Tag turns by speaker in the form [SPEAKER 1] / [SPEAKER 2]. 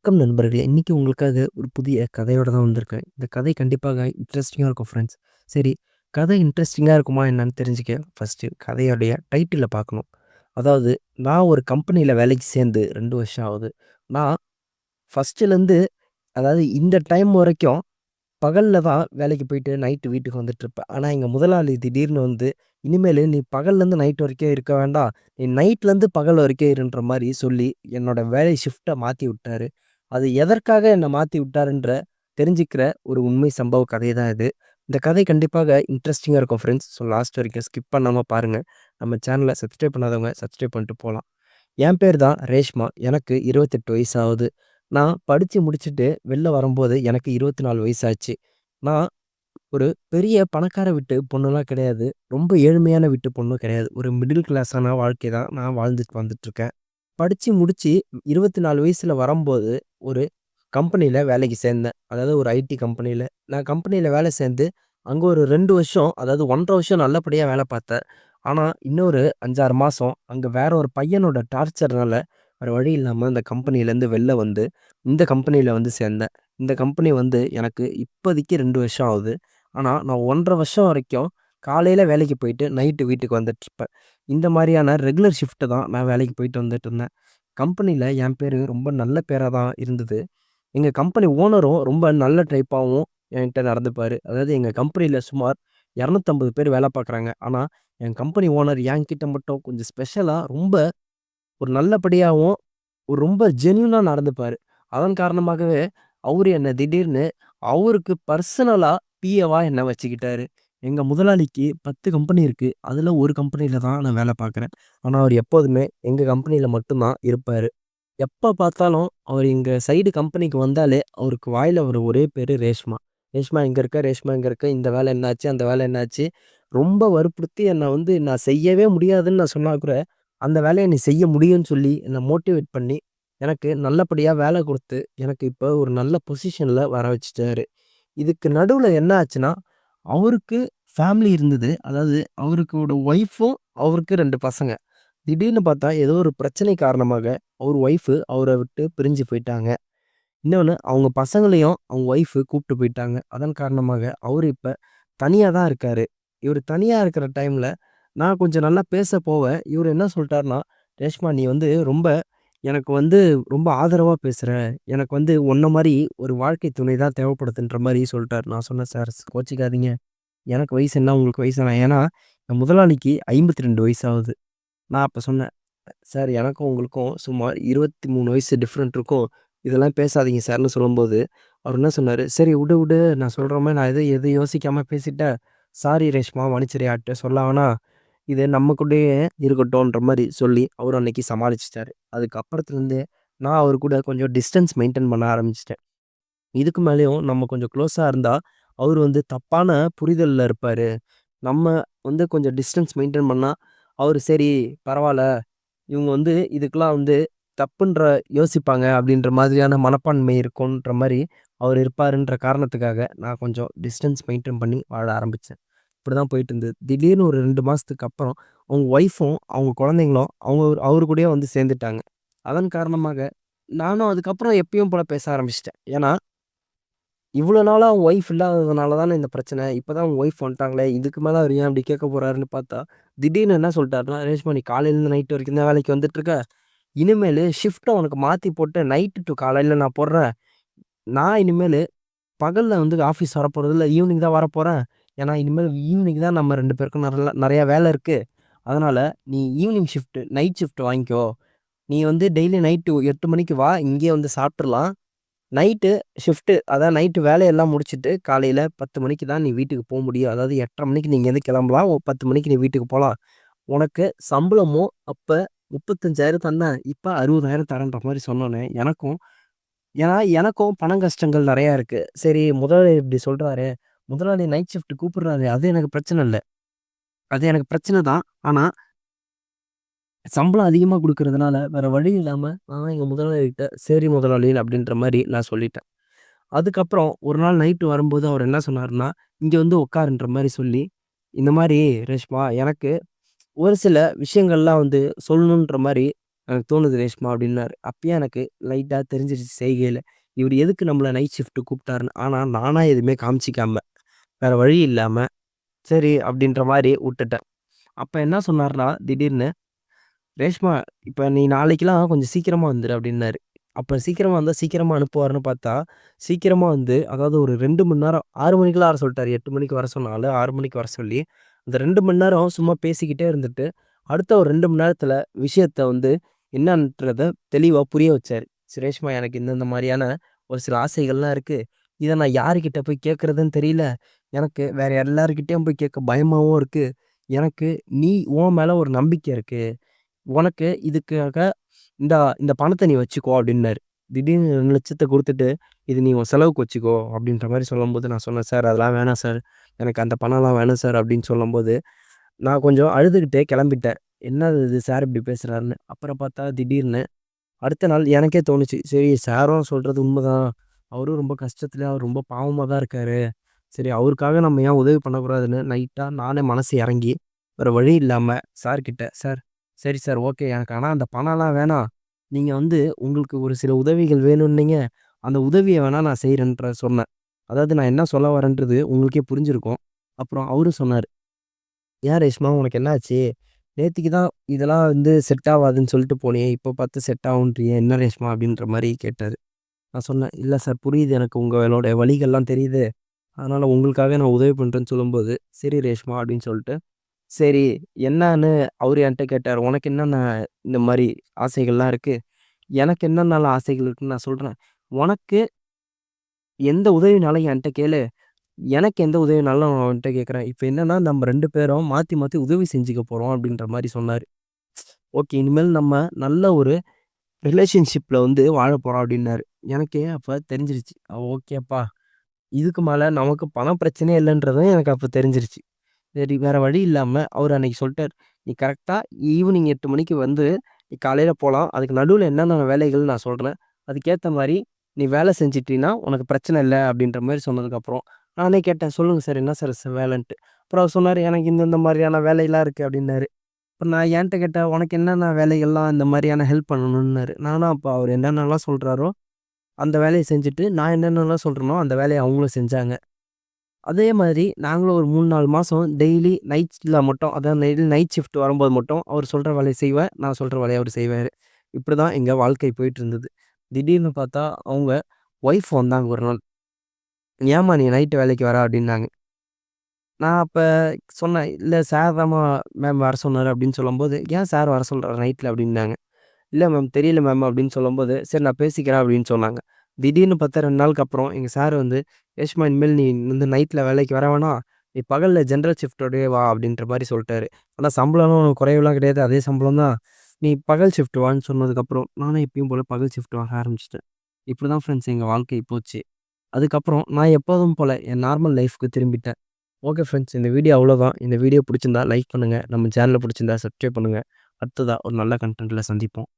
[SPEAKER 1] வணக்கம் நண்பர்களே! இன்னைக்கு உங்களுக்காக ஒரு புதிய கதையோட தான் வந்திருக்கேன். இந்த கதை கண்டிப்பாக இன்ட்ரஸ்டிங்கா இருக்கும் ஃப்ரெண்ட்ஸ். சரி, கதை இன்ட்ரஸ்டிங்கா இருக்குமா என்னன்னு தெரிஞ்சுக்க ஃபர்ஸ்ட்டு கதையோடைய டைட்டில பார்க்கணும். அதாவது நான் ஒரு கம்பெனியில வேலைக்கு சேர்ந்து 2 வருஷம் ஆகுது. நான் ஃபர்ஸ்ட்டுலேருந்து அதாவது இந்த டைம் வரைக்கும் பகல்ல தான் வேலைக்கு போயிட்டு நைட்டு வீட்டுக்கு வந்துட்டுருப்பேன். ஆனா, எங்க முதலாளி திடீர்னு வந்து, "இனிமேலு நீ பகல்லேருந்து நைட் வரைக்கும் இருக்க வேண்டாம். நீ நைட்லேருந்து பகல் வரைக்கும் இருன்ற" மாரி சொல்லி என்னோட வேலை ஷிஃப்ட்ட மாத்தி விட்டாரு. அது எதற்காக என்ன மாத்தி விட்டாருன்ற தெரிஞ்சுக்கிற ஒரு உண்மை சம்பவ கதை தான் இது. இந்த கதை கண்டிப்பாக இன்ட்ரஸ்டிங்கா இருக்கும் ஃப்ரெண்ட்ஸ். ஸோ லாஸ்ட் வரைக்கும் ஸ்கிப் பண்ணாம பாருங்க. நம்ம சேனல சப்ஸ்கிரைப் பண்ணாதவங்க சப்ஸ்கிரைப் பண்ணிட்டு போலாம். என் பேர் தான் ரேஷ்மா. எனக்கு 28 வயசு ஆகுது. நான் படிச்சு முடிச்சுட்டு வெளில வரும்போது எனக்கு 24 வயசு ஆச்சு. நான் ஒரு பெரிய பணக்கார வீட்டு பொண்ணுலாம் கிடையாது. ரொம்ப ஏழ்மையான வீட்டு பொண்ணும் கிடையாது. ஒரு மிடில் கிளாஸான வாழ்க்கை தான் நான் வாழ்ந்துட்டு வந்துட்டுருக்கேன். படிச்சு முடிச்சு 24 வயசுல வரம்போது, ஒரு கம்பெனியில வேலைக்கு சேர்ந்தேன். அதாவது ஒரு ஐடி கம்பெனியில. நான் கம்பெனியில வேலை சேர்ந்து, அங்க ஒரு 2 வருஷம், அதாவது 1 1/2 வருஷம் நல்லபடியா வேலை பார்த்தேன். ஆனா, இன்னொரு 5, 6 மாசம் அங்க வேற ஒரு பையனோட டார்ச்சர்னால, வேற வழி இல்லாம அந்த கம்பெனியிலேருந்து வெளில வந்து, இந்த கம்பெனியில வந்து சேர்ந்தேன். இந்த கம்பெனி வந்து எனக்கு இப்போதைக்கு 2 வருஷம் ஆகுது. ஆனா, நான் 1 1/2 வருஷம் வரைக்கும் காலையில வேலைக்கு போயிட்டு, நைட்டு வீட்டுக்கு வந்துட்டுருப்பேன். இந்த மாரியான ரெகுலர் ஷிஃப்ட் தான் நான் வேலைக்கு போயிட்டு வந்துட்டுருந்தேன். கம்பெனில என் பேரு ரொம்ப நல்ல பேரா தான் இருந்தது. எங்க கம்பெனி ஓனரும் ரொம்ப நல்ல டைப்பாவும் என்கிட்ட நடந்துப்பாரு. அதாவது எங்க கம்பெனில சுமார் 250 பேர் வேலை பார்க்குறாங்க. ஆனா, என் கம்பெனி ஓனர் என்கிட்ட மட்டும் கொஞ்சம் ஸ்பெஷலா ரொம்ப ஒரு நல்லபடியாவும், ஒரு ரொம்ப ஜென்யூனா நடந்துப்பாரு. அதன் காரணமாகவே அவரு என்ன திடீர்னு அவருக்கு பர்சனலா பிஏவா என்ன வச்சுக்கிட்டாரு. எங்க முதலாளிக்கு 10 கம்பெனி இருக்கு. அதுல ஒரு கம்பெனில தான் நான் வேலை பார்க்குறேன். ஆனா, அவரு எப்போதுமே எங்க கம்பெனில மட்டும் தான் இருப்பாரு. எப்ப பார்த்தாலும் அவர் எங்க சைடு கம்பெனிக்கு வந்தாலே, அவருக்கு வாயில வர ஒரே பேரு ரேஷ்மா. "ரேஷ்மா எங்க இருக்க? ரேஷ்மா எங்க இருக்க? இந்த வேலை என்னாச்சு? அந்த வேலை என்னாச்சு?" ரொம்ப வற்புறுத்தி என்ன வந்து நான் செய்யவே முடியாதுன்னு நான் சொன்னா கூட, அந்த வேலைய நீ செய்ய முடியும்ன்னு சொல்லி என்ன மோட்டிவேட் பண்ணி, எனக்கு நல்லபடியா வேலை குடுத்து, எனக்கு இப்ப ஒரு நல்ல பொசிஷன்ல வர வச்சுட்டாரு. இதுக்கு நடுவுல என்ன ஆச்சுன்னா, அவருக்கு ஃபேமிலி இருந்தது. அதாவது அவருக்கோட ஒய்ஃபும், அவருக்கு 2 பசங்க. திடீர்னு பார்த்தா, ஏதோ ஒரு பிரச்சனை காரணமாக அவர் ஒய்ஃபு அவர விட்டு பிரிஞ்சு போயிட்டாங்க. இன்னொன்னு அவங்க பசங்களையும் அவங்க ஒய்ஃபு கூப்ட்டு போயிட்டாங்க. அதன் காரணமாக அவரு இப்ப தனியா தான் இருக்காரு. இவரு தனியா இருக்கிற டைம்ல, நான் கொஞ்சம் நல்லா பேச போவ, இவரு என்ன சொல்ட்டாருன்னா, "ரேஷ்மா நீ வந்து ரொம்ப எனக்கு வந்து ரொம்ப ஆதரவா பேசுற. எனக்கு வந்து உன்ன மாரி ஒரு வாழ்க்கை துணை தான் தேவைப்படுதுன்ற" மாரி சொல்ட்டாரு. நான் சொன்னேன், "சார் கோச்சிக்காதீங்க. எனக்கு வயசு என்ன, உங்களுக்கு வயசு என்ன?" ஏன்னா, என் முதலாளிக்கு 52 வயசு ஆகுது. நான் அப்ப சொன்னேன், "சார் எனக்கும் உங்களுக்கும் சுமார் 23 வயசு டிஃபரெண்ட் இருக்கும். இதெல்லாம் பேசாதீங்க சார்ன்னு" சொல்லும்போது, அவரு என்ன சொன்னாரு, "சரி விடு விடு. நான் சொல்ற மாரி நான் எதுவும் யோசிக்காம பேசிட்டேன். சாரி ரேஷ்மா மன்னிச்சிடு யார்ட்டயும் சொல்ல வேணாம். இது நமக்குள்ளயே இருக்கட்டும்ன்ற" மாரி சொல்லி அவரு அன்னைக்கு சமாளிச்சுட்டாரு. அதுக்கப்புறத்துலருந்து நான் அவரு கூட கொஞ்சம் டிஸ்டன்ஸ் மெயின்டெயின் பண்ண ஆரம்பிச்சுட்டேன். இதுக்கு மேலயும் நம்ம கொஞ்சம் க்ளோஸா இருந்தா, அவரு வந்து தப்பான புரிதல்ல இருப்பாரு. நம்ம வந்து கொஞ்சம் டிஸ்டன்ஸ் மெயின்டெயின் பண்ணா, அவரு சரி பரவால்ல. இவங்க வந்து இதுக்கெல்லாம் வந்து தப்புன்ற யோசிப்பாங்க அப்படின்ற மாதிரியான மனப்பான்மை இருக்குன்ற மாரி அவர் இருப்பாருன்ற காரணத்துக்காக நான் கொஞ்சம் டிஸ்டன்ஸ் மெயின்டெயின் பண்ணி வாழ ஆரம்பிச்சேன். இப்படிதான் போயிட்டு இருந்தது. திடீர்னு ஒரு 2 மாசத்துக்கு அப்புறம் அவங்க ஒய்ஃபும், அவங்க குழந்தைங்களும் அவரு கூடயே வந்து சேர்ந்துட்டாங்க. அதன் காரணமாக நானும் அதுக்கப்புறம் எப்பயும் போல பேச ஆரம்பிச்சுட்டேன். ஏன்னா, இவ்வளோ நாளா அவங்க ஒய்ஃப் இல்லாததுனால தானே இந்த பிரச்சனை. இப்பதான் அவங்க ஒய்ஃப் வந்துட்டாங்களே, இதுக்கு மேல அவரு ஏன் இப்படி கேட்க போறாருன்னு பார்த்தா, திடீர்னு என்ன சொல்ட்டாருன்னா, "ரேஷ்மா நீ காலையிலேருந்து நைட் வரைக்கும் தான் வேலைக்கு வந்துட்டுருக்க. இனிமேலு ஷிஃப்ட்ட உனக்கு மாத்தி போட்டு நைட்டு டூ காலையில நான் போடுறேன். நான் இனிமேலு பகல்ல வந்து ஆஃபீஸ் வரப்போறதில்ல. ஈவினிங் தான் வரப்போறேன். ஏன்னா, இனிமேல் ஈவினிங் தான் நம்ம 2 பேருக்கும் நெறையா வேலை இருக்கு. அதனால நீ ஈவினிங் ஷிஃப்ட் நைட் ஷிஃப்ட் வாங்கிக்கோ. நீ வந்து டெய்லி நைட்டு 8 மணிக்கு வா. இங்கேயே வந்து சாப்ட்டுறலாம். நைட்டு ஷிஃப்ட்டு அதான் நைட்டு வேலையெல்லாம் முடிச்சுட்டு, காலையில 10 மணிக்கு தான் நீ வீட்டுக்கு முடியும். அதாவது 8:30 மணிக்கு நீ இங்கேருந்து கிளம்பலாம். 10 மணிக்கு நீ வீட்டுக்கு போலாம். உனக்கு சம்பளமும் அப்ப 35,000 தந்தேன். இப்ப 60,000 தரேன்ற மாரி சொன்னோனே, எனக்கும் பணம் கஷ்டங்கள் நெறையா இருக்கு. சரி முதலாளி இப்படி சொல்றாரே, முதலாளி நைட் ஷிஃப்ட் கூப்பிடுறாரு. அது எனக்கு பிரச்சனை இல்ல. அது எனக்கு பிரச்சனை தான். ஆனா, சம்பளம் அதிகமா குடுக்கறதுனால வேற வழி இல்லாம நான் எங்க முதலாளிகிட்ட, "சரி முதலாளி" அப்படின்ற மாரி நான் சொல்லிட்டேன். அதுக்கப்புறம் ஒரு நாள் நைட்டு வரும்போது அவர் என்ன சொன்னாருன்னா, "இங்க வந்து உட்காருன்ற" மாரி சொல்லி, இந்த மாரி "ரேஷ்மா எனக்கு ஒரு சில விஷயங்கள்லாம் வந்து சொல்லணுன்ற மாரி எனக்கு தோணுது ரேஷ்மா அப்டின்னாரு. அப்பயே எனக்கு லைட்டா தெரிஞ்சிருச்சு செய்கையில. இவரு எதுக்கு நம்மள நைட் ஷிஃப்ட் கூப்ட்டாருன்னு. ஆனா நானா எதுவுமே காமிச்சிக்காம, வேற வழி இல்லாம, சரி அப்டின்ற மாரி உட்டுட்டேன். அப்ப என்ன சொன்னாருன்னா, திடீர்னு ரேஷ்மா, இப்ப நீ நாளைக்கெல்லாம் கொஞ்சம் சீக்கிரமா வந்துரு அப்டின்னாரு. அப்ப சீக்கிரமா வந்தா சீக்கிரமா அனுப்புவாருன்னு பார்த்தா, சீக்கிரமா வந்து அதாவது ஒரு 2 மணி நேரம் 6 மணிக்கெல்லாம் வர சொல்ட்டாரு. 8 மணிக்கு வர சொன்ன ஆளு 6 மணிக்கு வர சொல்லி, அந்த 2 மணி நேரம் சும்மா பேசிக்கிட்டே இருந்துட்டு, அடுத்த ஒரு 2 மணி நேரத்துல விஷயத்த வந்து என்னான்றத தெளிவா புரிய வச்சாரு. "சுரேஷ்மா, எனக்கு இந்தந்த மாரியான ஒரு சில ஆசைகள்லாம் இருக்கு. இத நான் யாருகிட்ட போய் கேட்கறதுன்னு தெரியல. எனக்கு வேற எல்லார்கிட்டயும் போய் கேட்க பயமாவும் இருக்கு. எனக்கு உன் மேல ஒரு நம்பிக்கை இருக்கு. உனக்கு இதுக்காக இந்தா இந்த பணத்த நீ வச்சுக்கோ" அப்டின்னாரு. திடீர்னு 2,00,000 குடுத்துட்டு, "இது நீ உன் செலவுக்கு வச்சுக்கோ" அப்டின்ற மாரி சொல்லும்போது நான் சொன்னேன், "சார் அதெல்லாம் வேணாம் சார். எனக்கு அந்த பணம்லாம் வேணாம் சார்" அப்டின்னு சொல்லும்போது, நான் கொஞ்சம் அழுதுகிட்டே கெளம்பிட்டேன். என்னது இது சார் இப்டி பேசுறாருன்னு. அப்புறம் பார்த்தா திடீர்னு அடுத்த நாள் எனக்கே தோணுச்சு, சரி சாரும் சொல்றது உண்மதான். அவரும் ரொம்ப கஷ்டத்துல அவர் ரொம்ப பாவமா தான் இருக்காரு. சரி அவருக்காக நம்ம ஏன் உதவி பண்ணக்கூடாதுன்னு நைட்டா நானே மனசு எறங்கி, வேற வழி இல்லாம சார் கிட்ட, "சார், சரி சார் ஓகே. எனக்கு ஆனா அந்த பணம்லாம் வேணாம். நீங்க வந்து உங்களுக்கு ஒரு சில உதவிகள் வேணும்னீங்க. அந்த உதவிய வேணா நான் செய்றேன்ற" சொன்னேன். அதாவது நான் என்ன சொல்ல வரேன்றது உங்களுக்கே புரிஞ்சிருக்கும். அப்புறம் அவரும் சொன்னாரு, "ஏன் ரேஷ்மா உனக்கு என்ன ஆச்சு? நேத்திக்கு தான் இதெல்லாம் வந்து செட் ஆவாதுன்னு சொல்லிட்டு போனியே. இப்போ பார்த்து செட் ஆவுன்றியே. என்ன ரேஷ்மா?" அப்படின்ற மாரி கேட்டாரு. நான் சொன்னேன், "இல்ல சார் புரியுது எனக்கு உங்களோட வலிகள்லாம் தெரியுது. அதனால உங்களுக்காக நான் உதவி பண்றேன்னு" சொல்லும்போது, "சரி ரேஷ்மா" அப்படின்னு சொல்லிட்டு, சரி என்னான்னு அவரு என்ட்ட கேட்டாரு. "உனக்கு என்னென்ன இந்த மாரி ஆசைகள்லாம் இருக்கு? எனக்கு என்னென்னலாம் ஆசைகள் இருக்குன்னு நான் சொல்றேன். உனக்கு எந்த உதவினாலும் என்ட்ட கேளு. எனக்கு எந்த உதவினாலும் நான் அவன்ட்ட கேட்கிறேன். இப்ப என்னன்னா நம்ம 2 பேரும் மாத்தி மாத்தி உதவி செஞ்சுக்க போறோம்" அப்படின்ற மாரி சொன்னாரு. ஓகே, இனிமேல் நம்ம நல்ல ஒரு ரிலேஷன்ஷிப்ல வந்து வாழப்போறோம் அப்டின்னாரு. எனக்கே அப்ப தெரிஞ்சிருச்சு. ஓகேப்பா. இதுக்கு மேல நமக்கு பண பிரச்சனையே இல்லன்றதும் எனக்கு அப்ப தெரிஞ்சிருச்சு. சரி வேற வழி இல்லாம அவரு அன்னைக்கு சொல்ட்டாரு. "நீ கரெக்ட்டா ஈவினிங் 8 மணிக்கு வந்து நீ காலையில போலாம். அதுக்கு நடுவுல என்னென்ன வேலைகள் நான் சொல்றேன். அதுக்கேத்த மாரி நீ வேலை செஞ்சுட்டீன்னா, உனக்கு பிரச்சனை இல்ல." அப்டின்ற மாரி சொன்னதுக்கப்புறம், நானே கேட்டேன். "சொல்லுங்க சார். என்ன சார் வேலைன்ட்டு?" அப்புறம் அவரு சொன்னாரு, "எனக்கு இந்த இந்த மாரியான வேலைலாம் இருக்கு" அப்டின்னாரு. அப்புறம் நான் என்ட்ட கேட்டேன், "உனக்கு என்னென்ன வேலைகள்லாம் இந்த மாரியான ஹெல்ப் பண்ணணும்னாரு." நானும் அப்ப அவரு என்னென்னலாம் சொல்றாரோ, அந்த வேலைய செஞ்சுட்டு, நான் என்னென்னலாம் சொல்றேனோ, அந்த வேலைய அவங்களும் செஞ்சாங்க. அதே மாதிரி நாங்களும் ஒரு 3, 4 மாசம் டெய்லி நைட்ல மட்டும் அதாவது டெய்லி நைட் ஷிஃப்ட் வரும்போது மட்டும் அவரு சொல்ற வேலைய செய்வேன். நான் சொல்ற வேலைய அவரு செய்வாரு. இப்படிதான் எங்க வாழ்க்கை போயிட்டு இருந்தது. திடீர்னு பார்த்தா, அவங்க ஒய்ஃப் வந்தாங்க ஒரு நாள். "ஏம்மா நீ நைட் வேலைக்கு வர?" அப்படின்னாங்க. நான் அப்ப சொன்னேன், "இல்ல சார் தாம்மா மேம் வர சொன்னாரு" அப்படின்னு சொல்லும்போது, "ஏன் சார் வர சொல்றாரு நைட்ல?" அப்படின்னாங்க. "இல்ல மேம், தெரியல மேம்" அப்படின்னு சொல்லும்போது, "சரி நான் பேசிக்கிறேன்" அப்படின்னு சொன்னாங்க. திடீர்னு பார்த்தா 2 நாளுக்கு அப்புறம் எங்க சார் வந்து, "ரேஷ்மா, இனிமேல் நீ வந்து நைட்ல வேலைக்கு வர வேணாம். நீ பகல்ல ஜெனரல் ஷிஃப்ட்டோடயே வா" அப்படின்ற மாரி சொல்ட்டாரு. ஆனா சம்பளம்லாம் உனக்கு குறைவுலாம் கிடையாது. அதே சம்பளம் தான். நீ பகல் ஷிஃப்ட் வான்னு சொன்னதுக்கப்புறம், நானும் எப்பயும் போல பகல் ஷிஃப்ட் வாங்க ஆரம்பிச்சுட்டேன். இப்படிதான் ஃப்ரெண்ட்ஸ் எங்க வாழ்க்கை போச்சு. அதுக்கப்புறம் நான் எப்போதும் போல என் நார்மல் லைஃப்க்கு திரும்பிட்டேன். ஓகே ஃப்ரெண்ட்ஸ், இந்த வீடியோ அவ்வளோதான். இந்த வீடியோ புடிச்சிருந்தா லைக் பண்ணுங்க. நம்ம சேனல புடிச்சிருந்தா சப்ஸ்கிரைப் பண்ணுங்க. அடுத்ததா ஒரு நல்ல கன்டென்ட்ல சந்திப்போம்.